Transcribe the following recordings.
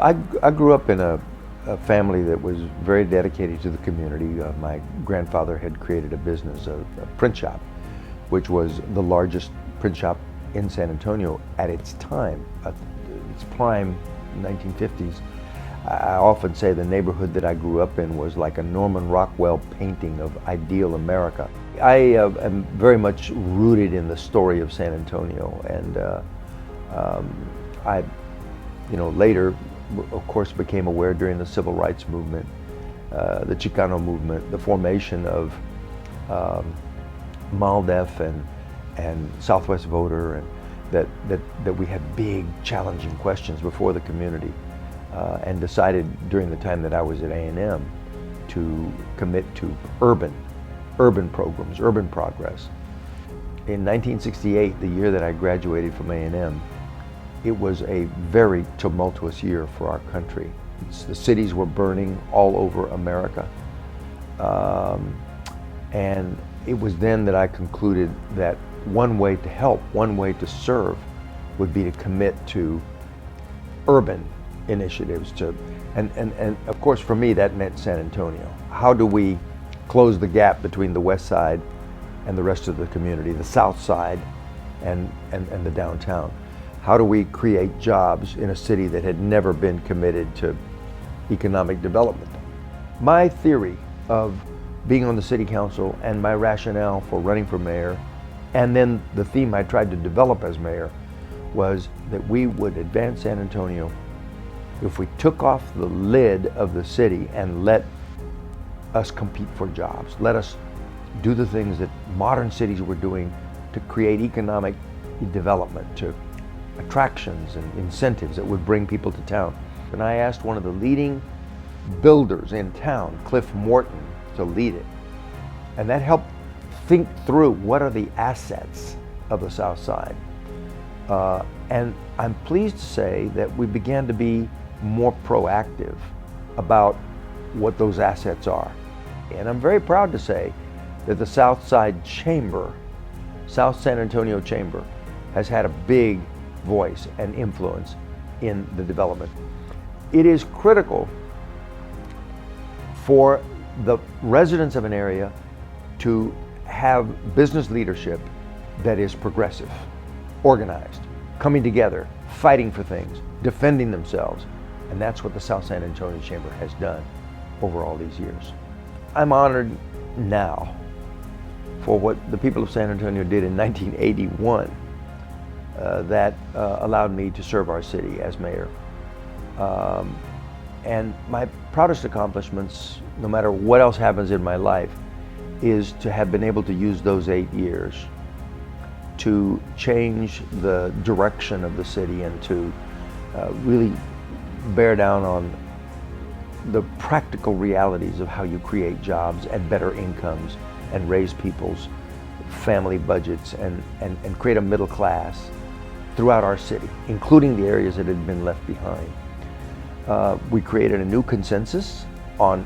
I grew up in a family that was very dedicated to the community. My grandfather had created a business, a print shop, which was the largest print shop in San Antonio at its time, its prime, 1950s. I often say the neighborhood that I grew up in was like a Norman Rockwell painting of ideal America. I am very much rooted in the story of San Antonio, and I, later, of course, became aware during the Civil Rights Movement, the Chicano movement, the formation of MALDEF and Southwest Voter, and that we had big, challenging questions before the community. And decided during the time that I was at A&M to commit to urban programs, urban progress. In 1968, the year that I graduated from A&M, it was a very tumultuous year for our country. The cities were burning all over America. And it was then that I concluded that one way to help, one way to serve, would be to commit to urban initiatives and of course for me that meant San Antonio. How do we close the gap between the west side and the rest of the community, the south side and the downtown? How do we create jobs in a city that had never been committed to economic development? My theory of being on the city council and my rationale for running for mayor, and then the theme I tried to develop as mayor, was that we would advance San Antonio if we took off the lid of the city and let us compete for jobs. Let us do the things that modern cities were doing to create economic development, to attractions and incentives that would bring people to town. And I asked one of the leading builders in town, Cliff Morton, to lead it. And that helped think through what are the assets of the South Side. And I'm pleased to say that we began to be more proactive about what those assets are. And I'm very proud to say that the South Side Chamber, South San Antonio Chamber, has had a big voice and influence in the development. It is critical for the residents of an area to have business leadership that is progressive, organized, coming together, fighting for things, defending themselves. And that's what the South San Antonio Chamber has done over all these years. I'm honored now for what the people of San Antonio did in 1981 that allowed me to serve our city as mayor. And my proudest accomplishments, no matter what else happens in my life, is to have been able to use those 8 years to change the direction of the city and to really bear down on the practical realities of how you create jobs and better incomes and raise people's family budgets and create a middle class throughout our city, including the areas that had been left behind. We created a new consensus on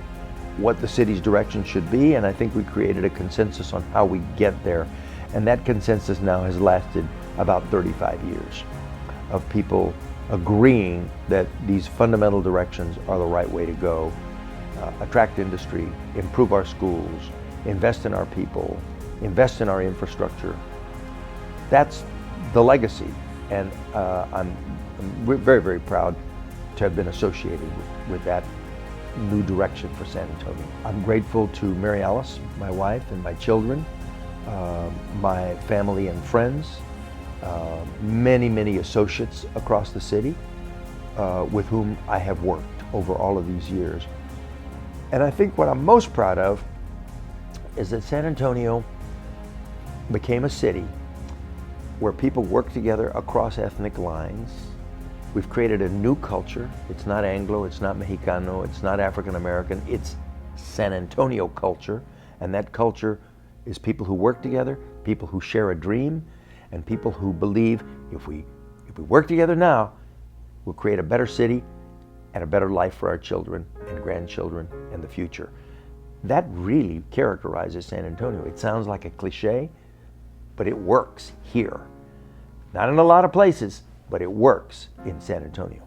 what the city's direction should be, and I think we created a consensus on how we get there. And that consensus now has lasted about 35 years of people agreeing that these fundamental directions are the right way to go. Attract industry, improve our schools, invest in our people, invest in our infrastructure. That's the legacy, and I'm very, very proud to have been associated with that new direction for San Antonio. I'm grateful to Mary Alice, my wife, and my children, my family and friends, many associates across the city with whom I have worked over all of these years. And I think what I'm most proud of is that San Antonio became a city where people work together across ethnic lines. We've created a new culture. It's not Anglo, it's not Mexicano, it's not African American, it's San Antonio culture. And that culture is people who work together, people who share a dream, and people who believe if we work together now, we'll create a better city and a better life for our children and grandchildren and the future. That really characterizes San Antonio. It sounds like a cliche, but it works here. Not in a lot of places, but it works in San Antonio.